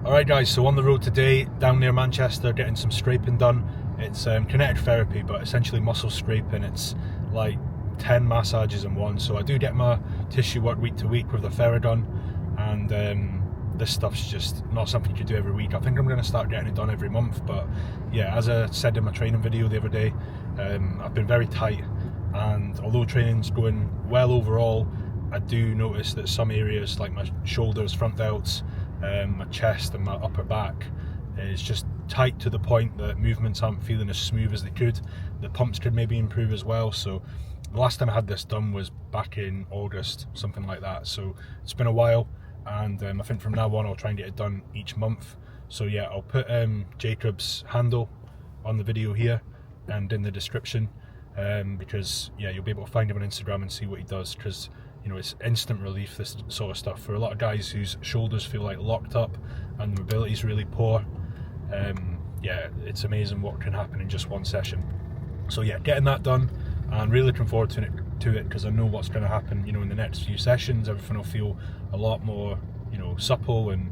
Alright guys, so on the road today, down near Manchester, getting some scraping done. It's kinetic therapy, but essentially muscle scraping. It's like 10 massages in one, so I do get my tissue work week to week with the Ferrodon, and this stuff's just not something you can do every week. I think I'm going to start getting it done every month, but yeah, as I said in my training video the other day, I've been very tight, and although training's going well overall, I do notice that some areas like my shoulders, front delts, my chest and my upper back is just tight to the point that movements aren't feeling as smooth as they could. The pumps could maybe improve as well. So the last time I had this done was back in August, something like that. So it's been a while, and I think from now on I'll try and get it done each month. So yeah, I'll put Jacob's handle on the video here and in the description, because yeah, you'll be able to find him on Instagram and see what he does, because you know, it's instant relief, this sort of stuff, for a lot of guys whose shoulders feel like locked up and the mobility is really poor. Yeah, it's amazing what can happen in just one session. So yeah, getting that done, and really looking forward to it because I know what's going to happen. You know, in the next few sessions, everything will feel a lot more, you know, supple, and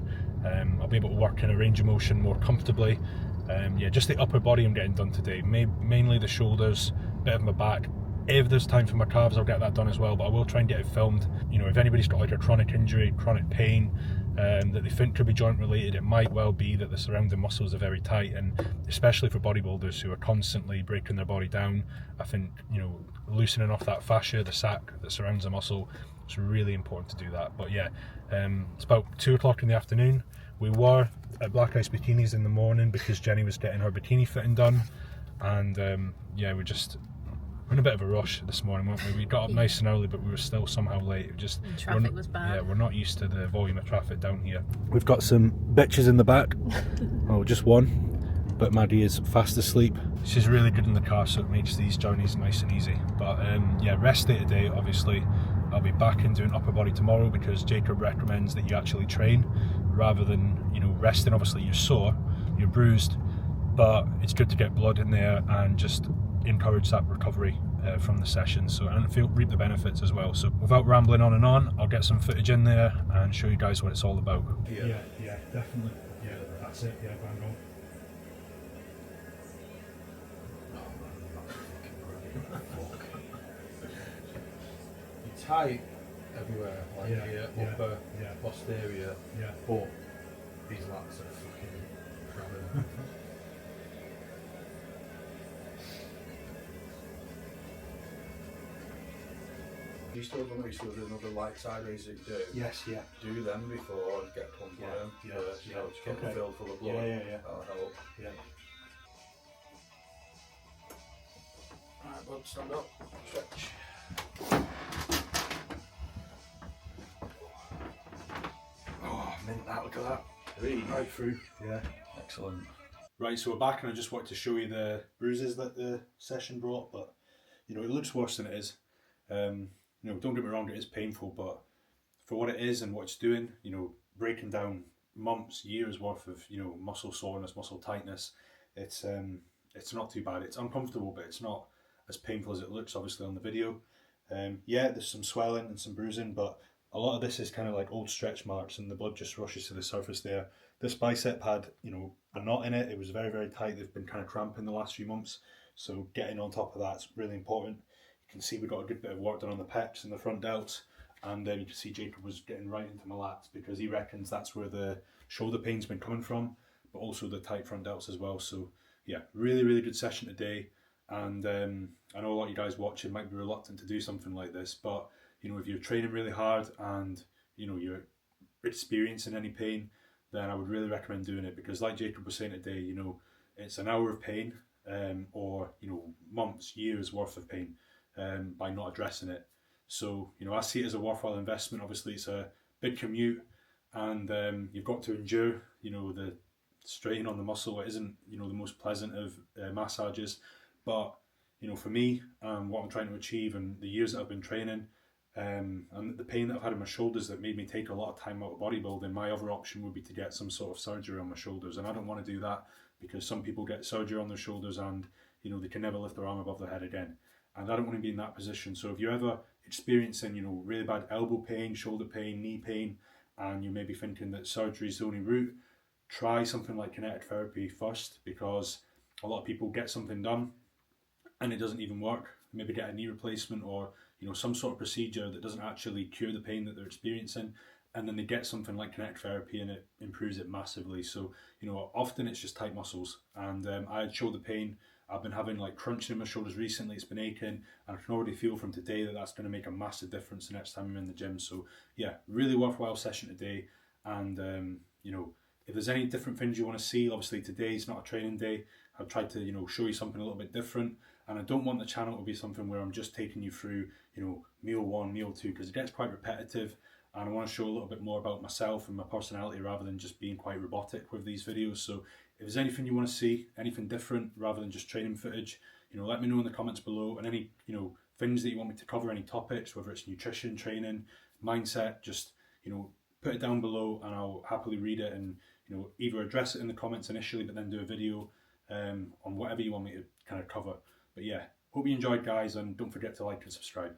I'll be able to work in a range of motion more comfortably. Yeah, just the upper body I'm getting done today, mainly the shoulders, bit of my back. If there's time for my calves, I'll get that done as well, but I will try and get it filmed. You know, if anybody's got like a chronic injury, chronic pain, that they think could be joint related, it might well be that the surrounding muscles are very tight, and especially for bodybuilders who are constantly breaking their body down, I think, you know, loosening off that fascia, the sac that surrounds the muscle, it's really important to do that. But yeah, it's about 2 o'clock in the afternoon. We were at Black Ice Bikinis in the morning because Jenny was getting her bikini fitting done, and yeah, we're in a bit of a rush this morning, weren't we? We got up nice and early, but we were still somehow late. Traffic was bad. Yeah, we're not used to the volume of traffic down here. We've got some bitches in the back. Oh, just one, but Maddie is fast asleep. She's really good in the car, so it makes these journeys nice and easy. But yeah, rest day today, obviously. I'll be back in doing upper body tomorrow because Jacob recommends that you actually train rather than, you know, resting. Obviously you're sore, you're bruised, but it's good to get blood in there and just encourage that recovery from the session, so, and reap the benefits as well. So without rambling on and on, I'll get some footage in there and show you guys what it's all about. Yeah, definitely. Yeah, that's it. Yeah, bang on. Tight everywhere, like here, upper, posterior, but these lats are fucking grabbing. You still don't know, you still do another light side raises that you do? Yes, yeah. Do them before and get pumped on them first, you know, just get them filled full of blood. Yeah. That'll help. Yeah. Alright, bud, stand up, stretch. Oh, mint that, look at that. Right through. Yeah. Excellent. Right, so we're back, and I just wanted to show you the bruises that the session brought, but you know, it looks worse than it is. You know, don't get me wrong, it is painful, but for what it is and what it's doing, you know, breaking down months, years worth of, you know, muscle soreness, muscle tightness, it's not too bad. It's uncomfortable, but it's not as painful as it looks, obviously, on the video. Yeah, there's some swelling and some bruising, but a lot of this is kind of like old stretch marks, and the blood just rushes to the surface there. This bicep had, you know, a knot in it. It was very, very tight. They've been kind of cramping the last few months, so getting on top of that's really important. You can see we got a good bit of work done on the pecs and the front delts, and then you can see Jacob was getting right into my lats because he reckons that's where the shoulder pain's been coming from, but also the tight front delts as well. So yeah, really, really good session today. And I know a lot of you guys watching might be reluctant to do something like this, but you know, if you're training really hard and you know you're experiencing any pain, then I would really recommend doing it, because like Jacob was saying today, you know, it's an hour of pain, or you know, months, years worth of pain, by not addressing it. So you know, I see it as a worthwhile investment. Obviously it's a big commute, and you've got to endure, you know, the strain on the muscle. It isn't, you know, the most pleasant of massages, but you know, for me, what I'm trying to achieve and the years that I've been training, and the pain that I've had in my shoulders that made me take a lot of time out of bodybuilding, my other option would be to get some sort of surgery on my shoulders, and I don't want to do that, because some people get surgery on their shoulders and you know, they can never lift their arm above their head again, and I don't want to be in that position. So if you're ever experiencing, you know, really bad elbow pain, shoulder pain, knee pain, and you may be thinking that surgery is the only route, try something like kinetic therapy first, because a lot of people get something done and it doesn't even work. Maybe get a knee replacement or some sort of procedure that doesn't actually cure the pain that they're experiencing, and then they get something like kinetic therapy and it improves it massively. So often it's just tight muscles, and I had shoulder pain. I've been having like crunching in my shoulders recently. It's been aching, and I can already feel from today that that's going to make a massive difference the next time I'm in the gym. So yeah, really worthwhile session today. And if there's any different things you want to see, obviously today's not a training day. I've tried to show you something a little bit different, and I don't want the channel to be something where I'm just taking you through meal one, meal two, because it gets quite repetitive, and I want to show a little bit more about myself and my personality rather than just being quite robotic with these videos. So if there's anything you want to see, anything different rather than just training footage, let me know in the comments below, and any things that you want me to cover, any topics, whether it's nutrition, training, mindset, just put it down below and I'll happily read it and either address it in the comments initially, but then do a video on whatever you want me to kind of cover. But yeah, hope you enjoyed, guys, and don't forget to like and subscribe.